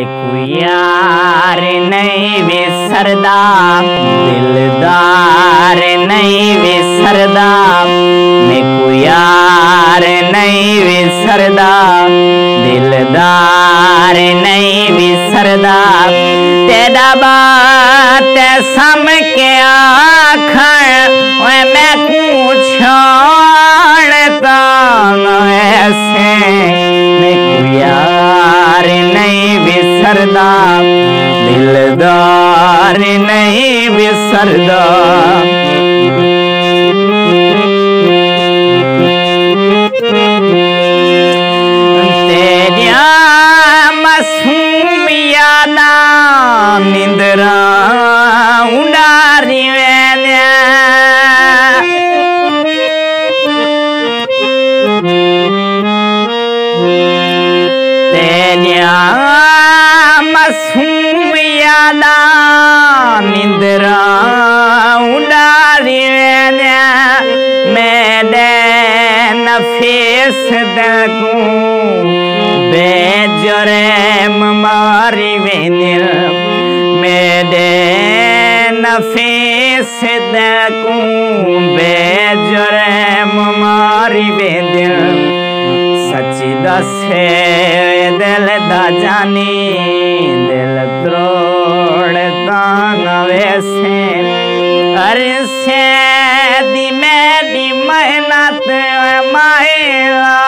मेकू यार नहीं विसरदा, दिलदार नहीं विसरदा, मेकू यार नहीं विसरदा, दिलदार नहीं विसरदा। तेरा बात सम के आखण मैकू छोड़ता ऐसे, मेकू यार नहीं विसरदा, दिलदार नहीं विसरदा। तेरिया मासूम यादा निंदरा उडारी वेन्या, तेरिया मासूम यादा निंदरा उडारी वेन्या। मेरे नफीस दकू बेजरे मारी वेनिल, मेरे नफीस दकू बेजरे मारी वेनिल। सच्ची दसे दिल दा जानी, दिल त्रोड़ता न वैसे। अरे से दी मेरी मेहनत माहिला